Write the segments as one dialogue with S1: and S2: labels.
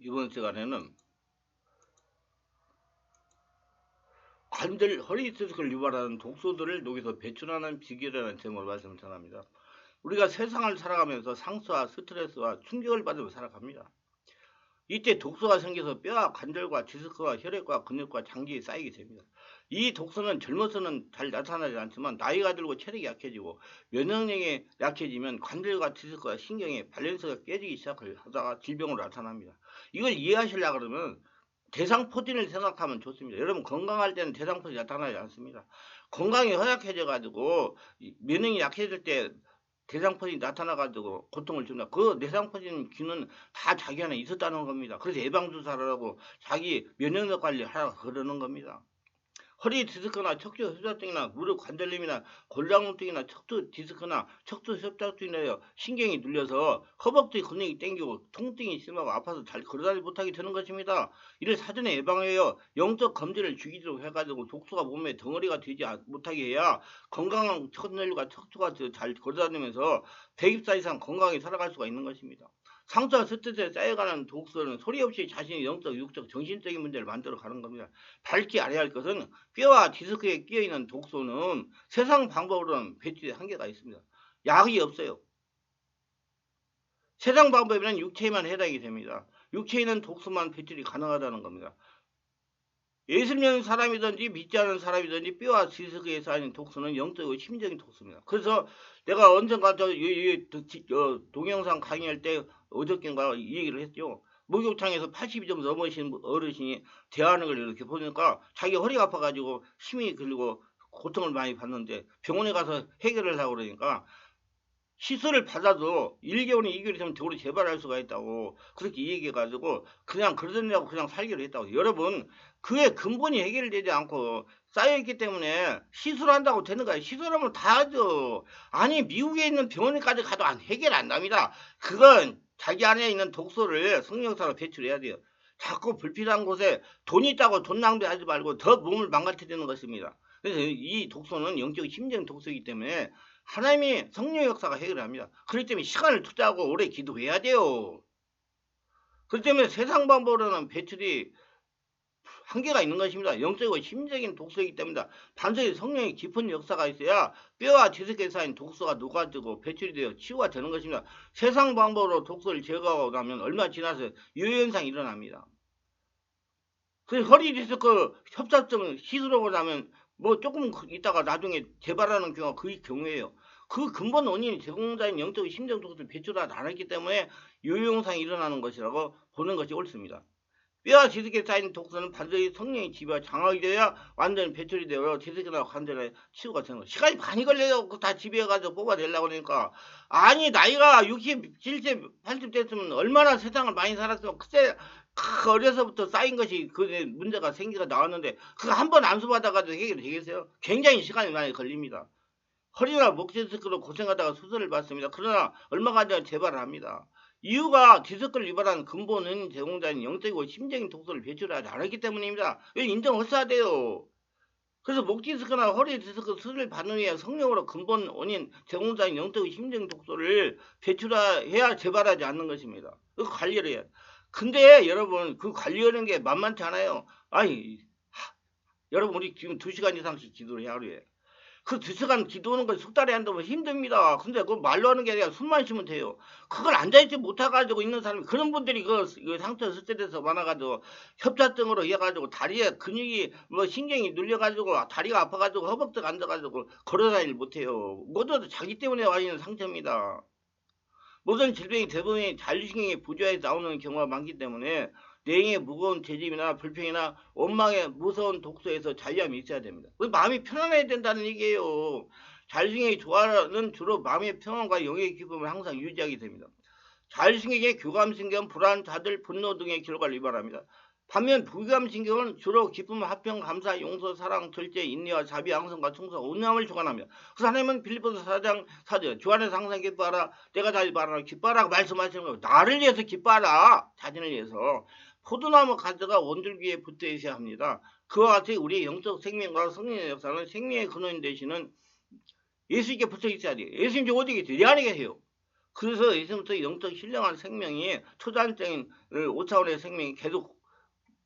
S1: 이번 시간에는 관절 허리 디스크를 유발하는 독소들을 녹여서 배출하는 비결이라는 제목으로 말씀을 전합니다. 우리가 세상을 살아가면서 상처와 스트레스와 충격을 받으며 살아갑니다. 이때 독소가 생겨서 뼈와 관절과 디스크와 혈액과 근육과 장기에 쌓이게 됩니다. 이 독소는 젊어서는 잘 나타나지 않지만 나이가 들고 체력이 약해지고 면역력이 약해지면 관절과 디스크와 신경의 밸런스가 깨지기 시작하다가 질병으로 나타납니다. 이걸 이해하시려고 그러면 대상포진을 생각하면 좋습니다. 여러분 건강할 때는 대상포진이 나타나지 않습니다. 건강이 허약해져 가지고 면역이 약해질 때 대상포진이 나타나가지고 고통을 줍니다. 그 대상포진 귀는 다 자기 안에 있었다는 겁니다. 그래서 예방주사를 하고 자기 면역력 관리하라고 그러는 겁니다. 허리 디스크나 척추 협착증이나 무릎 관절염이나 골다공증이나 척추 디스크나 척추 협착증이나 신경이 눌려서 허벅지 근육이 땡기고 통증이 심하고 아파서 잘 걸어다니지 못하게 되는 것입니다. 이를 사전에 예방하여 영적 검진을 주기로 해가지고 독소가 몸에 덩어리가 되지 못하게 해야 건강한 천혈과 척추가 잘 걸어다니면서 100세 이상 건강하게 살아갈 수가 있는 것입니다. 상처와 스트레스에 쌓여가는 독소는 소리 없이 자신의 영적, 육적, 정신적인 문제를 만들어 가는 겁니다. 밝게 알아야 할 것은 뼈와 디스크에 끼어있는 독소는 세상 방법으로는 배출에 한계가 있습니다. 약이 없어요. 세상 방법에는 육체에만 해당이 됩니다. 육체에 있는 독소만 배출이 가능하다는 겁니다. 예수 믿는 사람이든지 믿지 않는 사람이든지 뼈와 디스크에 쌓이는 독소는 영적이고 심적인 독소입니다. 그래서 내가 언젠가 동영상 강의할 때 어저께인가 이 얘기를 했죠. 목욕탕에서 80이 좀 넘으신 어르신이 대하는 걸 이렇게 보니까 자기 허리가 아파가지고 힘이 들고 고통을 많이 받는데 병원에 가서 해결을 하고 그러니까 시술을 받아도 1개월이 2개월이 되면 도로 재발할 수가 있다고 그렇게 얘기해가지고 그냥 그러느냐고 그냥 살기로 했다고. 여러분 그의 근본이 해결되지 않고 쌓여있기 때문에 시술한다고 되는 거야. 시술하면 다 하죠. 아니 미국에 있는 병원까지 가도 해결 안 납니다. 그건 자기 안에 있는 독소를 성령사로 배출해야 돼요. 자꾸 불필요한 곳에 돈 있다고 돈 낭비하지 말고 더 몸을 망가뜨리는 것입니다. 그래서 이 독소는 영적 심적인 독소이기 때문에 하나님이 성령 역사가 해결합니다. 그렇기 때문에 시간을 투자하고 오래 기도해야 돼요. 그렇기 때문에 세상 방법으로는 배출이 한계가 있는 것입니다. 영적이고 심적인 독소이기 때문에 반드시 성령의 깊은 역사가 있어야 뼈와 디스크에 쌓인 독소가 녹아지고 배출이 되어 치유가 되는 것입니다. 세상 방법으로 독소를 제거하고 나면 얼마 지나서 유효현상이 일어납니다. 그래서 허리 디스크 협착증 시술하고 나면 뭐 조금 있다가 나중에 재발하는 경우가 그 경우예요. 그 근본 원인이 제공자인 영적 심정 독소를 배출하지 않았기 때문에 요요현상이 일어나는 것이라고 보는 것이 옳습니다. 뼈와 디스크에 쌓인 독소는 반드시 성령의 지배와 장악이 되어야 완전히 배출이 되어 디스크나 관절에 치유가 되는 거예요. 시간이 많이 걸려요. 다 지배해가지고 뽑아내려고 그러니까. 아니 나이가 60, 70, 80 됐으면 얼마나 세상을 많이 살았으면 그때 어려서부터 쌓인 것이 그 문제가 생기가 나왔는데 그거 한 번 안수받아가지고 해결이 되겠어요? 굉장히 시간이 많이 걸립니다. 허리나 목 디스크로 고생하다가 수술을 받습니다. 그러나 얼마가 안 되면 재발을 합니다. 이유가 디스크를 유발한 근본은 제공자인 영적이고 심적인 독소를 배출하지 않았기 때문입니다. 이거 인정했어야 돼요. 그래서 목 디스크나 허리 디스크 수술을 받는 후에 성령으로 근본 원인 제공자인 영적이고 심적인 독소를 배출해야 재발하지 않는 것입니다. 이거 관리를 해야 돼. 근데 여러분 그 관리하는 게 만만치 않아요. 아니 여러분 우리 지금 2시간 이상씩 기도를 해야 하루에. 그 2시간 기도하는 걸 숙달해야 한다면 힘듭니다. 근데 그거 말로 하는 게 아니라 숨만 쉬면 돼요. 그걸 앉아있지 못해가지고 있는 사람이 그런 분들이 그 상처 스트레스 많아가지고 협착증으로 해가지고 다리에 근육이 뭐 신경이 눌려가지고 다리가 아파가지고 허벅지가 앉아가지고 걸어다니질 못해요. 모두 자기 때문에 와 있는 상처입니다. 모든 질병이 대부분이 자율신경이 부조해서 나오는 경우가 많기 때문에 뇌의 무거운 죄짐이나 불평이나 원망의 무서운 독소에서 자유함이 있어야 됩니다. 마음이 편안해야 된다는 얘기예요. 자율신경이 좋아하는 주로 마음의 평안과 영의 기쁨을 항상 유지하게 됩니다. 자율신경의 교감신경, 불안, 자들, 분노 등의 결과를 유발합니다. 반면 부교감신경은 주로 기쁨, 화평, 감사, 용서, 사랑, 절제, 인내와 자비, 양성과 충성, 온유함을 주관합니다. 그래서 하나님은 빌립보서 4장 4절 주 안에서 항상 기뻐하라 내가 잘 말하라 기뻐하라고 말씀하시는 거예요. 나를 위해서 기뻐하라 자신을 위해서. 포도나무 가지가 원줄기에 붙어 있어야 합니다. 그와 같이 우리의 영적 생명과 성령의 역사는 생명의 근원이 되시는 예수님께 붙어 있어야 돼요. 예수님이 어디 계세요? 내 안에 계세요. 그래서 이제부터 영적 신령한 생명이 초자연적인 5차원의 생명이 계속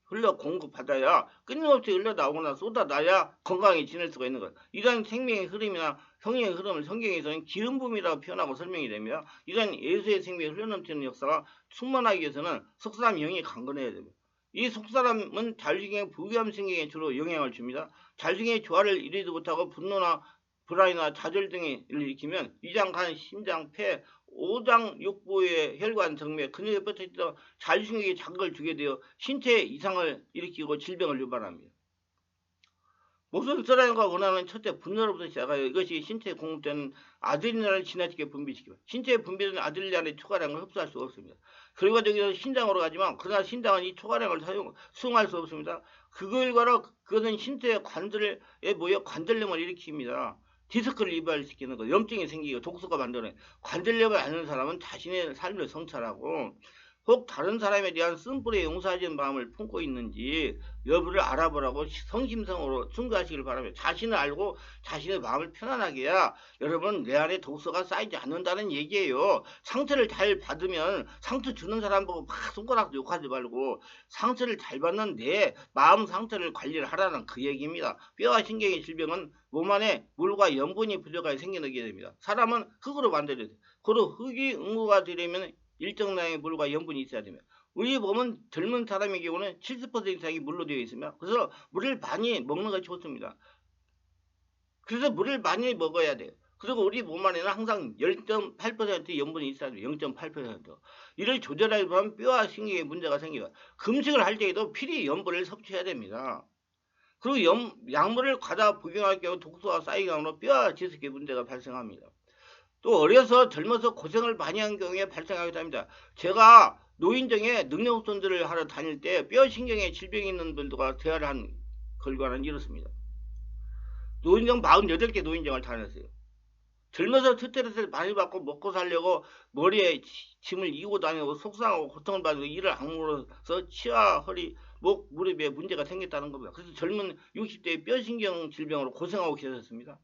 S1: 흘러 공급받아야 끊임없이 흘러나오거나 쏟아나야 건강히 지낼 수가 있는 거예요. 이런 생명의 흐름이나 성령의 흐름을 성경에서는 기름 부음이라고 표현하고 설명이 됩니다. 이런 예수의 생명이 흘러넘치는 역사가 충만하기 위해서는 속사람 영이 강건해야 됩니다. 이 속사람은 자율신경 부비암 신경에 주로 영향을 줍니다. 자율신경의 조화를 이루지 못하고 분노나 불안이나 좌절 등을 일으키면 위장, 간, 심장, 폐, 오장 육부의 혈관, 정맥, 근육에 뻗쳐있어 자율신경에 자극을 주게 되어 신체 이상을 일으키고 질병을 유발합니다. 모든 사람과 원하는 첫째 분노로부터 시작하여 이것이 신체에 공급되는 아드레날을 지나치게 분비시키고 신체에 분비되는 아드레날의 초과량을 흡수할 수가 없습니다. 결과적으로 신장으로 가지만 그러나 신장은 이 초과량을 수용할 수 없습니다. 그 결과로 그것은 신체의 관절에 모여 관절염을 일으킵니다. 디스크를 유발시키는 거, 염증이 생기고 독소가 만드는 관절염을 앓는 사람은 자신의 삶을 성찰하고 혹 다른 사람에 대한 쓴뿌리에 용서하는 마음을 품고 있는지 여부를 알아보라고 성심성으로 충고하시길 바랍니다. 자신을 알고 자신의 마음을 편안하게 해야 여러분 내 안에 독소가 쌓이지 않는다는 얘기예요. 상처를 잘 받으면 상처 주는 사람 보고 막 손가락 욕하지 말고 상처를 잘 받는 내 마음 상처를 관리를 하라는 그 얘기입니다. 뼈와 신경의 질병은 몸 안에 물과 염분이 부족하게 생겨나게 됩니다. 사람은 흙으로 만들어야 돼요. 그리고 흙이 응고가 되려면 일정량의 물과 염분이 있어야 됩니다. 우리 몸은 젊은 사람의 경우는 70% 이상이 물로 되어 있으며 그래서 물을 많이 먹는 것이 좋습니다. 그래서 물을 많이 먹어야 돼요. 그리고 우리 몸 안에는 항상 0.8% 염분이 있어야 돼요. 0.8%. 이를 조절하기 위한 뼈와 신경에 문제가 생겨요. 금식을 할 때에도 필히 염분을 섭취해야 됩니다. 그리고 약물을 과다 복용할 경우 독소가 쌓이게 하므로 뼈와 지식에 문제가 발생합니다. 또 어려서 젊어서 고생을 많이 한 경우에 발생하기도 합니다. 제가 노인정에 능력손들을 하러 다닐 때 뼈신경에 질병이 있는 분들과 대화를 한 결과는 이렇습니다. 노인정 48개 노인정을 다녔어요. 젊어서 스트레스를 많이 받고 먹고 살려고 머리에 짐을 이고 다니고 속상하고 고통을 받고 일을 악물어서 치아, 허리, 목, 무릎에 문제가 생겼다는 겁니다. 그래서 젊은 60대의 뼈신경 질병으로 고생하고 계셨습니다.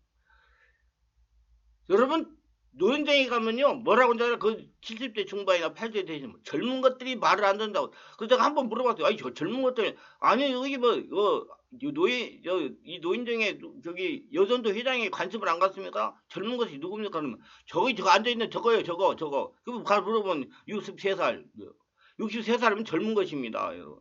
S1: 여러분 노인정에 가면요 뭐라고 하잖아요. 그 70대 중반이나 80대 되시는 젊은 것들이 말을 안 듣는다고. 그래서 제가 한번 물어봤어요. 아니 저 젊은 것들 아니 여기 뭐 이 노인정에 저기 여전도 회장이 관심을 안 갔습니까? 젊은 것이 누굽니까? 그러면 저거 앉아있는 저거요 저거 그럼 가서 물어보면 63살 63살이면 젊은 것입니다. 여러분.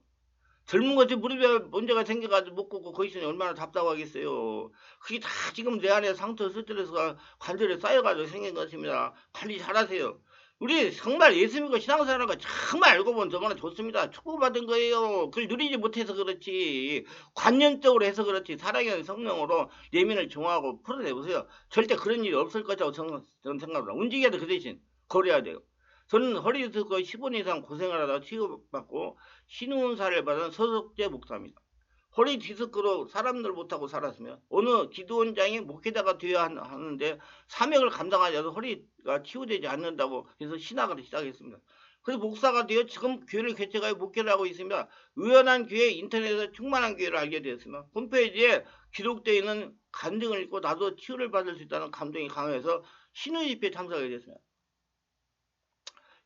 S1: 젊은 것이 무릎에 문제가 생겨가지고 못 걷고 거기 있으니 얼마나 답답하겠어요. 그게 다 지금 내 안에 상처 스트레스가 관절에 쌓여가지고 생긴 것입니다. 관리 잘하세요. 우리 정말 예수 믿고 신앙생활한 거 정말 알고 보면 저번에 좋습니다. 축복받은 거예요. 그걸 누리지 못해서 그렇지. 관념적으로 해서 그렇지. 사랑하는 성령으로 내면을 정화하고 풀어내보세요. 절대 그런 일이 없을 거라고 저는 생각합니다. 움직여도 그 대신 거려야 돼요. 저는 허리 디스크 15년 이상 고생을 하다가 치료받고 신운사를 받은 서석재 목사입니다. 허리 디스크로 사람들 못하고 살았으며 어느 기도원장이 목회자가 되어야 하는데 사명을 감당하지 않아서 허리가 치유되지 않는다고 해서 신학을 시작했습니다. 그래서 목사가 되어 지금 교회를 개척하여 목회를 하고 있으며 의연한 교회 인터넷에서 충만한 교회를 알게 되었으며 홈페이지에 기록되어 있는 간증을 읽고 나도 치유를 받을 수 있다는 감동이 강해서 신의 집회에 참석하게 됐습니다.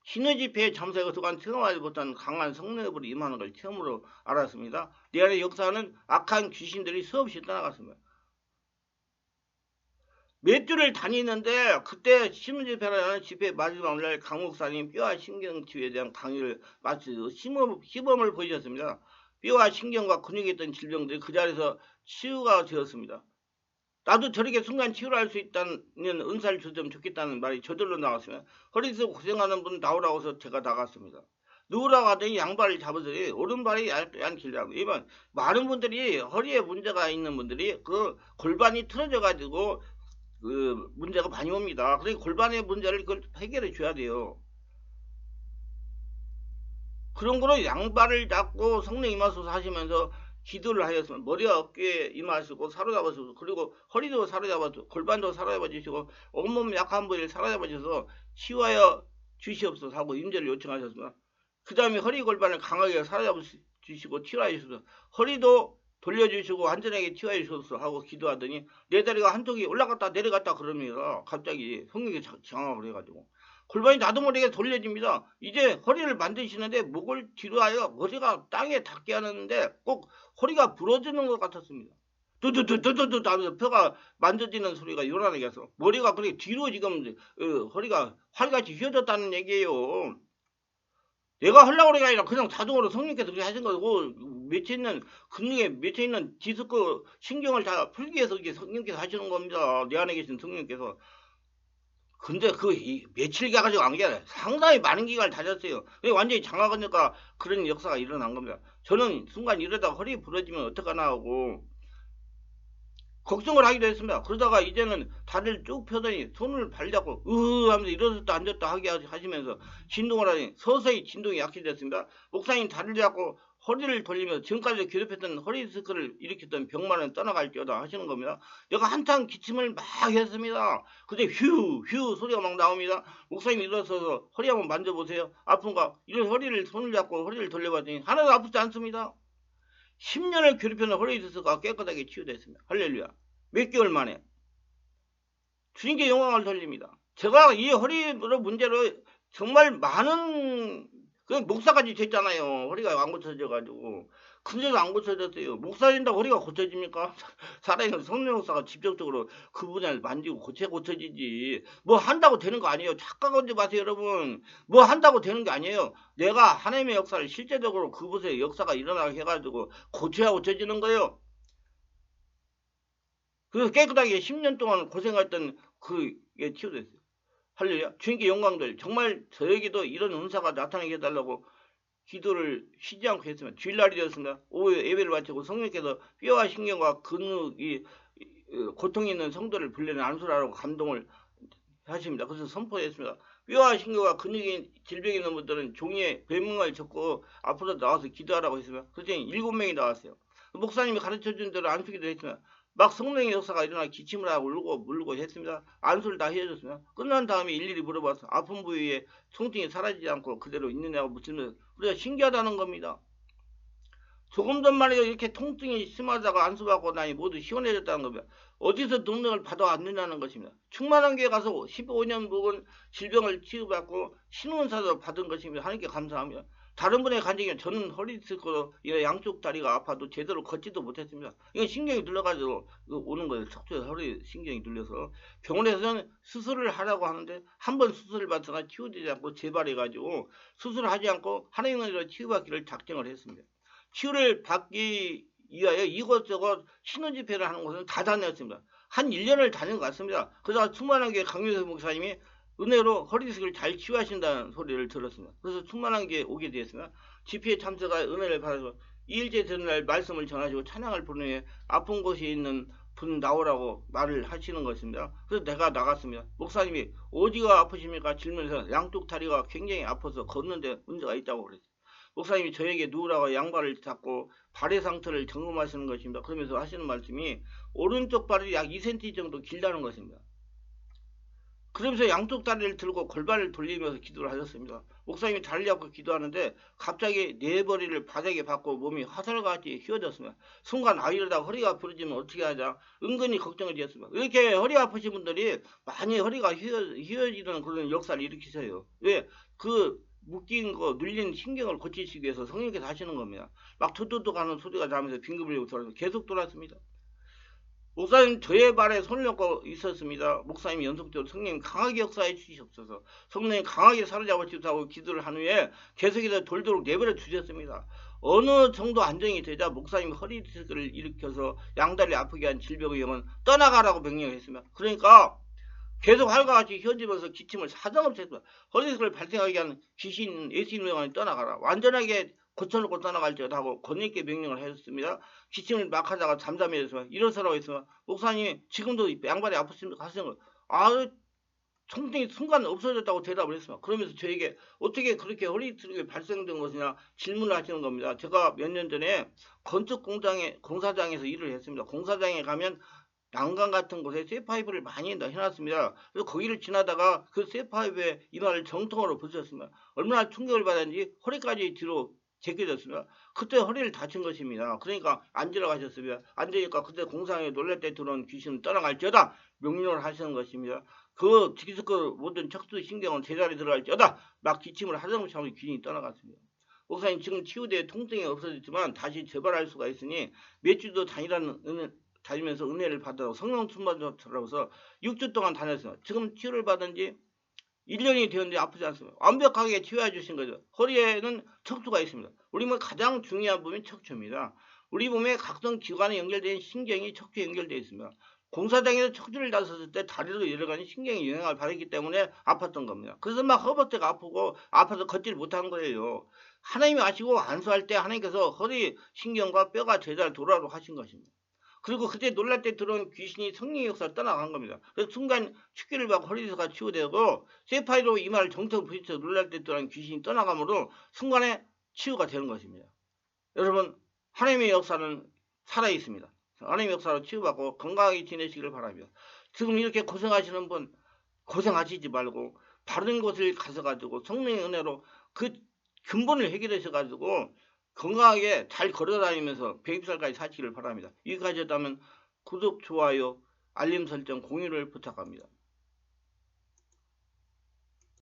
S1: 신의 집회에 참석해서 그간 체험하지 못한 강한 성령의 불이 임하는 걸 처음으로 알았습니다. 내 안의 역사는 악한 귀신들이 수없이 떠나갔습니다. 몇 주를 다니는데 그때 신의 집회라는 집회 마지막 날 강 목사님 뼈와 신경 치유에 대한 강의를 마치고 시범을 보이셨습니다. 뼈와 신경과 근육에 있던 질병들이 그 자리에서 치유가 되었습니다. 나도 저렇게 순간 치유를 할 수 있다는 은사를 주면 좋겠다는 말이 저절로 나왔으면 허리에서 고생하는 분 나오라고 해서 제가 나갔습니다. 누구라고 하더니 양발을 잡으더니 오른발이 안 길다고. 이번 많은 분들이 허리에 문제가 있는 분들이 그 골반이 틀어져 가지고 그 문제가 많이 옵니다. 그래서 골반의 문제를 그걸 해결해 줘야 돼요. 그런 거로 양발을 잡고 성령 임하소서 하시면서 기도를 하였으면 머리와 어깨에 임하시고 사로잡아주시고 그리고 허리도 사로잡아주시고 골반도 사로잡아주시고 온몸 약한 부위를 사로잡아주셔서 치유하여 주시옵소서 하고 임재를 요청하셨습니다. 그 다음에 허리 골반을 강하게 사로잡아주시고 치유하여 주셔서 허리도 돌려주시고 완전하게 치유하여 주셔서 하고 기도하더니 내 다리가 한쪽이 올라갔다 내려갔다 그럽니다. 갑자기 성령이 장악을 해가지고 골반이 나도 모르게 돌려집니다. 이제 허리를 만드시는데 목을 뒤로 하여 머리가 땅에 닿게 하는데 꼭 허리가 부러지는 것 같았습니다. 두두두두두두 하면서 뼈가 만져지는 소리가 요란하게 해서 머리가 그렇게 뒤로 지금 허리가 활같이 휘어졌다는 얘기예요. 내가 하려고 그게 아니라 그냥 자동으로 성령께서 그렇게 하신 거고, 맺혀있는 근육에 맺혀있는 디스크 신경을 다 풀기 위해서 이게 성령께서 하시는 겁니다. 내 안에 계신 성령께서. 근데 며칠 가가지고 안 게 상당히 많은 기간을 다녔어요. 완전히 장화건니까 그런 역사가 일어난 겁니다. 저는 순간 이러다가 허리 부러지면 어떡하나 하고 걱정을 하기도 했습니다. 그러다가 이제는 다리를 쭉 펴더니 손을 발잡고 하면서 일어섰다 앉았다 하시면서 진동을 하니 서서히 진동이 약해졌습니다. 목사님 다리를 잡고 허리를 돌리면서 지금까지 괴롭혔던 허리 디스크를 일으켰던 병만은 떠나갈지어다 하시는 겁니다. 내가 한참 기침을 막 했습니다. 근데 휴 소리가 막 나옵니다. 목사님 일어서서 허리 한번 만져보세요. 아픈가? 이런 허리를 손을 잡고 허리를 돌려봤더니 하나도 아프지 않습니다. 10년을 괴롭히는 허리 디스크가 깨끗하게 치유됐습니다. 할렐루야. 몇 개월 만에 주님께 영광을 돌립니다. 제가 이 허리 문제로 정말 많은 목사까지 됐잖아요. 허리가 안 고쳐져가지고. 근데도 안 고쳐졌어요. 목사 된다고 허리가 고쳐집니까? 살아있는 성령 목사가 직접적으로 그 분야를 만지고 고쳐지지. 뭐 한다고 되는 거 아니에요. 착각하지 마세요, 여러분. 뭐 한다고 되는 게 아니에요. 내가 하나님의 역사를 실제적으로 그곳에 역사가 일어나게 해가지고 고쳐야 고쳐지는 거예요. 그래서 깨끗하게 10년 동안 고생했던 그게 치유됐어요. 할렐루야. 주님께 영광들. 정말 저에게도 이런 은사가 나타나게 해달라고 기도를 쉬지 않고 했습니다. 주일날이 되었습니다. 오후 예배를 마치고 성령께서 뼈와 신경과 근육이 고통이 있는 성도를 불러내 안수하라고 감동을 하십니다. 그래서 선포했습니다. 뼈와 신경과 근육이 질병이 있는 분들은 종이에 배명을 적고 앞으로 나와서 기도하라고 했습니다. 그랬더니 7명이 나왔어요. 목사님이 가르쳐준 대로 안수기도 했습니다. 막 성령의 역사가 일어나 기침을 하고 울고 했습니다. 안수를 다 해줬습니다. 끝난 다음에 일일이 물어봐서 아픈 부위에 통증이 사라지지 않고 그대로 있느냐고 묻으면 우리가 신기하다는 겁니다. 조금 전만 해도 이렇게 통증이 심하다가 안수받고 나니 모두 시원해졌다는 겁니다. 어디서 능력을 받아왔느냐는 것입니다. 충만한 교회 가서 15년 묵은 질병을 치유받고 신원사도 받은 것입니다. 하나님께 감사합니다. 다른 분의 간증이면 저는 허리 디스크로 양쪽 다리가 아파도 제대로 걷지도 못했습니다. 이건 신경이 눌러가지고 오는 거예요. 척추에 허리 신경이 눌려서. 병원에서는 수술을 하라고 하는데 한 번 수술을 받다가 치유되지 않고 재발해가지고 수술을 하지 않고 하나님으로 치유받기를 작정을 했습니다. 치유를 받기 위하여 이것저것 신원 집회를 하는 곳은 다 다녔습니다. 한 1년을 다닌 것 같습니다. 그러다가 충만한교회 강유석 목사님이 은혜로 허리 디스크를 잘 치유하신다는 소리를 들었습니다. 그래서 충만한교회에 오게 되었습니다. 집회에 참석하여 은혜를 받아서 2일째 되는 날 말씀을 전하시고 찬양을 부르며 아픈 곳에 있는 분 나오라고 말을 하시는 것입니다. 그래서 내가 나갔습니다. 목사님이 어디가 아프십니까? 질문해서 양쪽 다리가 굉장히 아파서 걷는데 문제가 있다고 그랬어요. 목사님이 저에게 누우라고 양발을 잡고 발의 상태를 점검하시는 것입니다. 그러면서 하시는 말씀이 오른쪽 발이 약 2cm 정도 길다는 것입니다. 그러면서 양쪽 다리를 들고 골반을 돌리면서 기도를 하셨습니다. 목사님이 다리 잡고 기도하는데 갑자기 네 머리를 바닥에 박고 몸이 화살같이 휘어졌습니다. 순간 이러다가 허리가 부러지면 어떻게 하자 은근히 걱정을 지었습니다. 이렇게 허리 아프신 분들이 많이 허리가 휘어지는 그런 역사를 일으키세요. 왜? 묶인 거 눌린 신경을 고치시기 위해서 성령께서 하시는 겁니다. 막 툭툭툭 하는 소리가 나면서 빙글빙글 돌아서 계속 돌았습니다. 목사님 저의 발에 손을 얹고 있었습니다. 목사님이 연속적으로 성령님 강하게 역사해 주시옵소서. 성령님 강하게 사로잡아 주시고 기도를 한 후에 계속해서 돌도록 내버려 주셨습니다. 어느 정도 안정이 되자 목사님 허리 디스크를 일으켜서 양다리 아프게 한 질병의 영은 떠나가라고 명령을 했습니다. 그러니까 계속 활과같이 휘어지면서 기침을 사정없이 했습니다. 허리 디스크를 발생하게 하는 귀신 예수님의 영혼이 떠나가라. 완전하게 고쳐놓고 떠나갈지어다 하고 권위있게 명령을 하셨습니다. 기침을 막 하다가 잠잠해져서 일어서라고 했습니다. 목사님이 지금도 양발이 아프십니까? 하시는 거예요. 통증이 순간 없어졌다고 대답을 했습니다. 그러면서 저에게 어떻게 그렇게 허리 디스크가 발생된 것이냐 질문을 하시는 겁니다. 제가 몇 년 전에 건축 공사장에서 일을 했습니다. 공사장에 가면 난간 같은 곳에 쇠파이프를 많이 해놨습니다. 그래서 거기를 지나다가 그 쇠파이프에 이마를 정통으로 부딪혔습니다. 얼마나 충격을 받았는지 허리까지 뒤로 제껴졌습니다. 그때 허리를 다친 것입니다. 그러니까 앉으라고 하셨습니다. 앉으니까 그때 공상에 놀랄 때 들어온 귀신은 떠나갈지어다 명령을 하시는 것입니다. 그 디스크 모든 척수 신경은 제자리에 들어갈지어다 막 기침을 하던 참에 귀신이 떠나갔습니다. 목사님 지금 치유대 통증이 없어졌지만 다시 재발할 수가 있으니 몇 주도 다니면서 은혜를 받아서 성령 충만자라고서 6주 동안 다녔어요. 지금 치유를 받은 지 1년이 되었는데 아프지 않습니다. 완벽하게 치유해 주신 거죠. 허리에는 척추가 있습니다. 우리 몸의 가장 중요한 부분이 척추입니다. 우리 몸의 각성 기관에 연결된 신경이 척추에 연결되어 있습니다. 공사장에서 척추를 다쳤을 때 다리로 내려가는 신경이 영향을 받았기 때문에 아팠던 겁니다. 그래서 막 허벅지가 아프고 아파서 걷질 못한 거예요. 하나님이 아시고 안수할 때 하나님께서 허리 신경과 뼈가 제자를 돌아오도록 하신 것입니다. 그리고 그때 놀랄 때 들어온 귀신이 성령의 역사를 떠나간 겁니다. 그래서 순간 축기를 받고 허리에서가 치유되고 쇠파이로 이마를 정통 부딪혀 놀랄 때 들어온 귀신이 떠나가므로 순간에 치유가 되는 것입니다. 여러분 하나님의 역사는 살아있습니다. 하나님의 역사로 치유받고 건강하게 지내시기를 바랍니다. 지금 이렇게 고생하시는 분 고생하시지 말고 바른 곳을 가셔가지고 성령의 은혜로 그 근본을 해결하셔가지고 건강하게 잘 걸어다니면서 100살까지 사시기를 바랍니다. 여기까지 했다면 구독, 좋아요, 알림 설정, 공유를 부탁합니다.